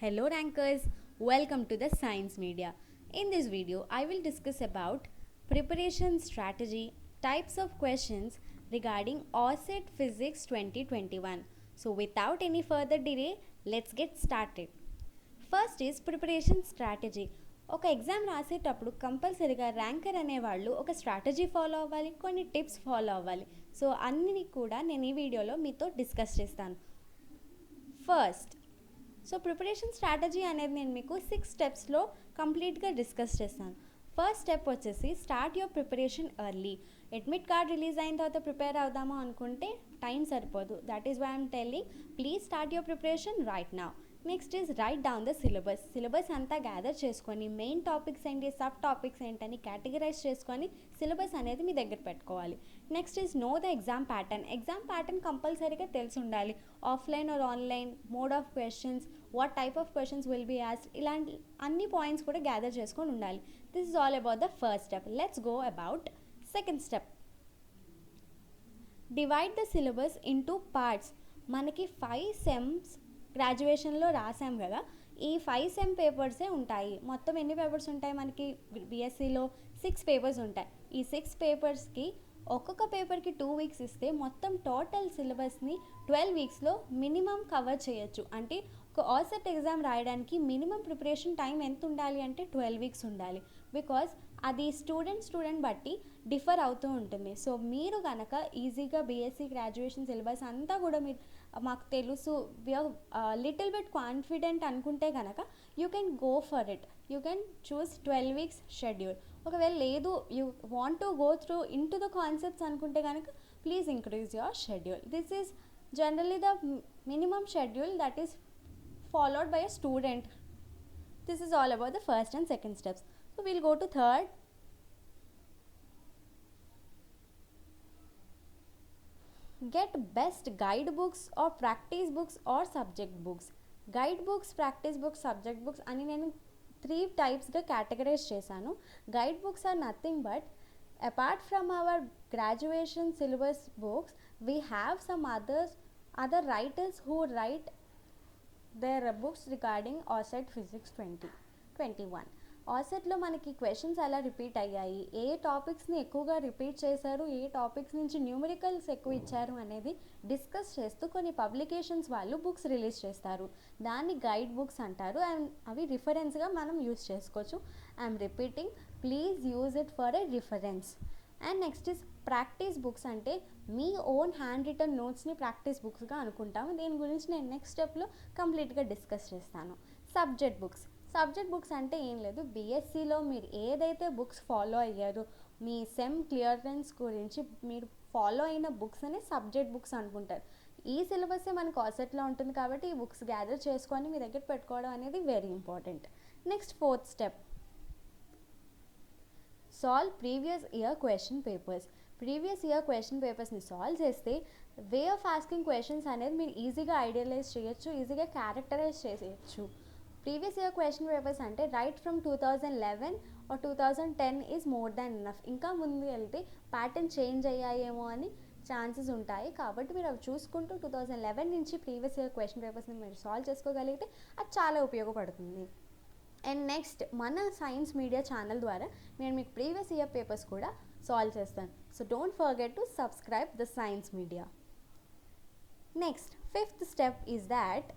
Hello rankers, welcome to the Science Media. In this video, I will discuss about preparation strategy, types of questions regarding OSET Physics 2021. So without any further delay, let's get started. First is preparation strategy. ఒక exam రాసేటప్పుడు కంపల్సరీగా ranker అనేవాళ్ళు ఒక strategy follow అవ్వాలి, కొన్ని tips follow అవ్వాలి. So అన్నీ కూడా నేను ఈ వీడియోలో మీతో డిస్కస్ చేస్తాను. ఫస్ట్ ప్రిపరేషన్ స్ట్రాటజీ అనేది నేను మీకు 6 స్టెప్స్లో కంప్లీట్గా డిస్కస్ చేస్తాను. ఫస్ట్ స్టెప్ వచ్చేసి start your preparation early. Admit card release అయిన తర్వాత ప్రిపేర్ అవుదాము అనుకుంటే టైం సరిపోదు. That is why I'm telling please start your preparation right now. Next is write down the syllabus అంతా గ్యాదర్ చేసుకొని మెయిన్ టాపిక్స్ ఏంటి, sub topics ఏంటని categorize చేసుకొని సిలబస్ అనేది మీ దగ్గర పెట్టుకోవాలి. Next is know the exam pattern కంపల్సరీగా తెలిసి ఉండాలి. Offline or online, mode of questions, what type of questions will be asked, ఇలాంటి అన్ని పాయింట్స్ కూడా గ్యాదర్ చేసుకొని ఉండాలి. This is all about the first step. Let's go about second step. Divide the syllabus into parts. మనకి 5 sems గ్రాడ్యుయేషన్లో రాసాం కదా, ఈ 5 sem పేపర్సే ఉంటాయి. మొత్తం ఎన్ని పేపర్స్ ఉంటాయి మనకి బీఎస్సీలో? 6 పేపర్స్ ఉంటాయి. ఈ 6 పేపర్స్కి ఒక్కొక్క పేపర్కి 2 వీక్స్ ఇస్తే మొత్తం టోటల్ సిలబస్ని 12 వీక్స్లో మినిమం కవర్ చేయొచ్చు. అంటే ఒక ఆసెట్ ఎగ్జామ్ రాయడానికి మినిమం ప్రిపరేషన్ టైం ఎంత ఉండాలి అంటే 12 వీక్స్ ఉండాలి. బికాజ్ అది స్టూడెంట్ బట్టి డిఫర్ అవుతూ ఉంటుంది. సో మీరు కనుక ఈజీగా బీఎస్సీ గ్రాడ్యుయేషన్ సిలబస్ అంతా కూడా మీరు మాకు తెలుసు, వీఆర్ లిటిల్ బిట్ కాన్ఫిడెంట్ అనుకుంటే కనుక you can go for it. You can choose 12 weeks schedule. ఒకవేళ లేదు you want to go through in to the concepts అనుకుంటే కనుక please increase your schedule. This is generally the minimum schedule that is followed by a student. This is all about the first and second steps. So we'll go to third. Get best guidebooks or practice books or subject books. Guidebooks, practice books, subject books అని నేను 3 typesగా categorize చేశాను. Guide books are nothing but apart from our graduation syllabus books, we have some other writers who write their books regarding OSET Physics 2021. OSETలో మనకి questions ఎలా repeat అయ్యాయి, ఏ టాపిక్స్ని ఎక్కువగా repeat చేశారు, ఏ topics నుంచి numericals ఎక్కువ ఇచ్చారు అనేది డిస్కస్ చేస్తూ కొన్ని పబ్లికేషన్స్ వాళ్ళు బుక్స్ రిలీజ్ చేస్తారు. దాన్ని గైడ్ బుక్స్ అంటారు. అండ్ అవి రిఫరెన్స్గా మనం యూస్ చేసుకోవచ్చు. I'm repeating, please use it for a reference. And next is practice books. అంటే మీ ఓన్ హ్యాండ్ రిటర్న్ నోట్స్ని ప్రాక్టీస్ బుక్స్గా అనుకుంటాము. దీని గురించి నేను నెక్స్ట్ స్టెప్లో కంప్లీట్గా డిస్కస్ చేస్తాను. సబ్జెక్ట్ బుక్స్ అంటే ఏం లేదు, బీఎస్సీలో మీరు ఏదైతే బుక్స్ ఫాలో అయ్యారో మీ సెమ్ క్లియరెన్స్ గురించి మీరు ఫాలో అయిన బుక్స్ అనే సబ్జెక్ట్ బుక్స్ అనుకుంటారు. ఈ సిలబస్సే మనకు ఆసెట్లో ఉంటుంది కాబట్టి ఈ బుక్స్ గ్యాదర్ చేసుకొని మీ దగ్గర పెట్టుకోవడం అనేది very important. Next fourth step, solve previous year question పేపర్స్ని సాల్వ్ చేస్తే వే ఆఫ్ ఆస్కింగ్ క్వశ్చన్స్ అనేది మీరు ఈజీగా ఐడియలైజ్ చేయొచ్చు, ఈజీగా క్యారెక్టరైజ్ చేయొచ్చు. ప్రీవియస్ ఇయర్ క్వశ్చన్ పేపర్స్ అంటే right from 2011 or 2010 is more than enough. ఇంకా ముందు వెళ్తే ప్యాటర్న్ చేంజ్ అయ్యాయేమో అని ఛాన్సెస్ ఉంటాయి. కాబట్టి మీరు అవి చూసుకుంటూ 2011 నుంచి ప్రీవియస్ ఇయర్ క్వశ్చన్ పేపర్స్ని మీరు సాల్వ్ చేసుకోగలిగితే అది చాలా ఉపయోగపడుతుంది. అండ్ నెక్స్ట్ మన సైన్స్ మీడియా ఛానల్ ద్వారా నేను మీకు ప్రీవియస్ ఇయర్ పేపర్స్ కూడా సాల్వ్ చేస్తాను. So don't forget to subscribe the science media. Next fifth step is that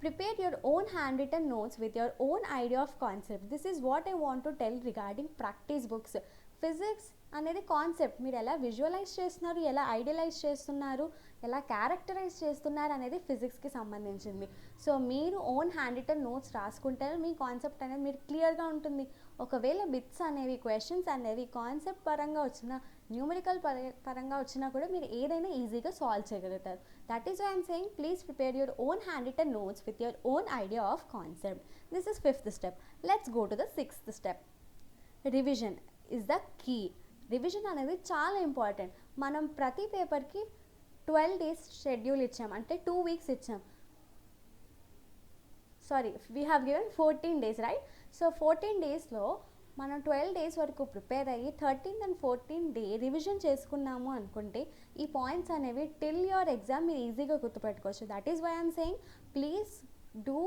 prepare your own handwritten notes with your own idea of concept. This is what I want to tell regarding practice books. Physics అనేది concept మీరు ఎలా visualise చేస్తున్నారు, ఎలా idealise చేస్తున్నారు, ఎలా characterise చేస్తున్నారు అనేది ఫిజిక్స్కి సంబంధించింది. సో మీరు ఓన్ హ్యాండ్ రిటన్ నోట్స్ రాసుకుంటే మీ కాన్సెప్ట్ అనేది మీరు క్లియర్గా ఉంటుంది. ఒకవేళ బిట్స్ అనేవి, క్వశ్చన్స్ అనేవి కాన్సెప్ట్ పరంగా వచ్చినా, న్యూమరికల్ పరంగా వచ్చినా కూడా మీరు ఏదైనా ఈజీగా సాల్వ్ చేయగలుగుతారు. That is why I'm saying please prepare your own hand written notes with your own idea of concept. This is fifth step. Let's go to the sixth step. Revision is the key. Revision అనేది చాలా important. మనం ప్రతి పేపర్కి 12 days schedule ఇచ్చాం, అంటే 2 weeks ఇచ్చాం. We have given 14 days right. So 14 డేస్లో మనం 12 డేస్ వరకు ప్రిపేర్ అయ్యి 13th and 14th day revision చేసుకున్నాము అనుకుంటే ఈ పాయింట్స్ అనేవి టిల్ యువర్ ఎగ్జామ్ మీరు ఈజీగా గుర్తుపెట్టుకోవచ్చు. That is why I'm saying please do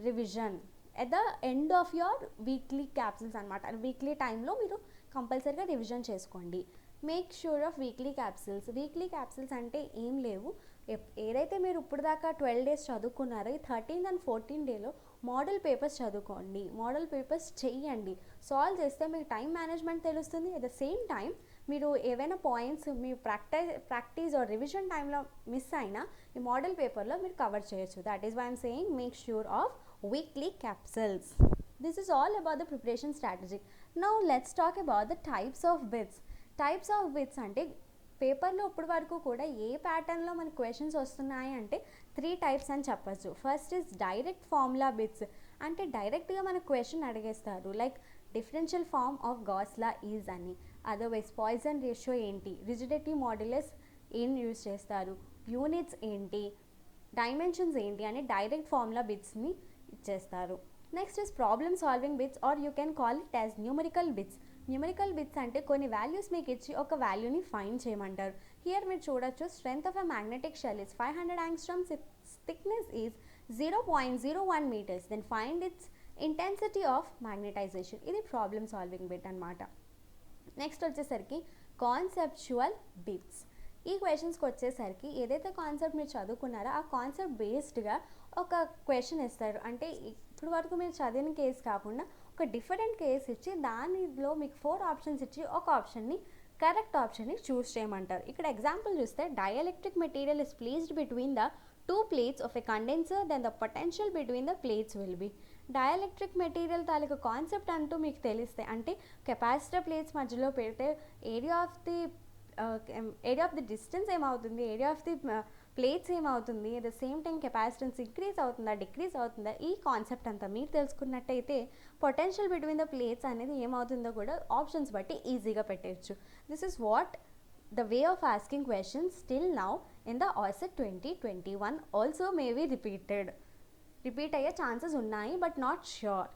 revision at the end of your weekly capsules అనమాట. వీక్లీ టైంలో మీరు కంపల్సరీగా రివిజన్ చేసుకోండి. Make sure of weekly capsules. Weekly capsules అంటే ఏం లేవు, ఏదైతే మీరు ఇప్పుడు దాకా 12 days చదువుకున్నారో ఈ 13th and 14th డేలో మోడల్ పేపర్స్ చదువుకోండి, మోడల్ పేపర్స్ చెయ్యండి. సాల్వ్ చేస్తే మీకు టైం మేనేజ్మెంట్ తెలుస్తుంది. అట్ ద సేమ్ టైం మీరు ఏవైనా పాయింట్స్ మీ ప్రాక్టీస్ ఆర్ రివిజన్ టైంలో మిస్ అయినా ఈ మోడల్ పేపర్లో మీరు కవర్ చేయొచ్చు. That is why I'm saying make sure of weekly capsules. This is all about the preparation strategy. Now let's talk about the types of bits. Types of bits అంటే పేపర్లో ఇప్పటి వరకు కూడా ఏ ప్యాటర్న్లో మనకి క్వశ్చన్స్ వస్తున్నాయి అంటే 3 types అని చెప్పచ్చు. First is direct formula bits. అంటే డైరెక్ట్గా మనకు క్వశ్చన్ అడిగేస్తారు, like differential form of Gauss law is అని. అదర్వైజ్ పాయిజన్ రేషియో ఏంటి, రిజిడిటీ మాడ్యులస్ ఏం యూజ్ చేస్తారు, యూనిట్స్ ఏంటి, డైమెన్షన్స్ ఏంటి అని డైరెక్ట్ ఫార్ములా బిట్స్ని ఇచ్చేస్తారు. Next is problem solving bits or you can call it as numerical bits. Numerical bits అంటే కొన్ని వాల్యూస్ మీకు ఇచ్చి ఒక వాల్యూని ఫైండ్ చేయమంటారు. హియర్ మీరు చూడొచ్చు, strength of a magnetic shell is 500 angstroms, thickness is 0.01 meters, then find its intensity of magnetization. ఇది ప్రాబ్లమ్ సాల్వింగ్ బిట్ అనమాట. నెక్స్ట్ వచ్చేసరికి కాన్సెప్చువల్ బిట్స్. ఈ క్వశ్చన్స్కి వచ్చేసరికి ఏదైతే కాన్సెప్ట్ మీరు చదువుకున్నారో ఆ కాన్సెప్ట్ బేస్డ్గా ఒక క్వశ్చన్ ఇస్తారు. అంటే ఇప్పుడు వరకు మీరు చదివిన కేసు కాకుండా ఒక డిఫరెంట్ కేసు ఇచ్చి దానిలో మీకు 4 ఆప్షన్స్ ఇచ్చి ఒక ఆప్షన్ని కరెక్ట్ ఆప్షన్ని చూస్ చేయమంటారు. ఇక్కడ ఎగ్జాంపుల్ చూస్తే dielectric material is placed between the 2 plates of a condenser, then the potential between the plates will be. Dielectric material తాలూకు కాన్సెప్ట్ అంటూ మీకు తెలిస్తే, అంటే కెపాసిటర్ ప్లేట్స్ మధ్యలో పెడితే ఏరియా ఆఫ్ ది డిస్టెన్స్ ఏమవుతుంది, ఏరియా ఆఫ్ ది ప్లేట్స్ ఏమవుతుంది, at the same time capacitance increase అవుతుందా డిక్రీజ్ అవుతుందా, ఈ కాన్సెప్ట్ అంతా మీరు తెలుసుకున్నట్టయితే పొటెన్షియల్ బిట్వీన్ ద ప్లేట్స్ అనేది ఏమవుతుందో కూడా ఆప్షన్స్ బట్టి ఈజీగా పెట్టేయచ్చు. This is what the way of asking questions till now in the OSET 2021 also may be repeat అయ్యే ఛాన్సెస్ ఉన్నాయి, బట్ నాట్ ష్యూర్.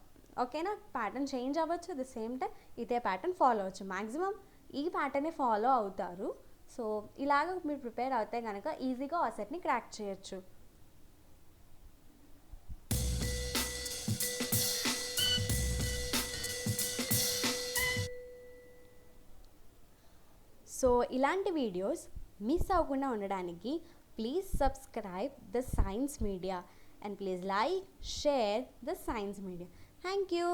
ఓకేనా, ప్యాటర్న్ చేంజ్ అవ్వచ్చు, ద సేమ్ టైం ఇదే ప్యాటర్న్ ఫాలో అవ్వచ్చు. మ్యాక్సిమం ఈ ప్యాటర్నే ఫాలో అవుతారు. సో ఇలాగ మీరు ప్రిపేర్ అవుతే కనుక ఈజీగా OSETని క్రాక్ చేయొచ్చు. సో ఇలాంటి వీడియోస్ మిస్ అవ్వకుండా ఉండడానికి please subscribe the science media and please like, share the science media. Thank you.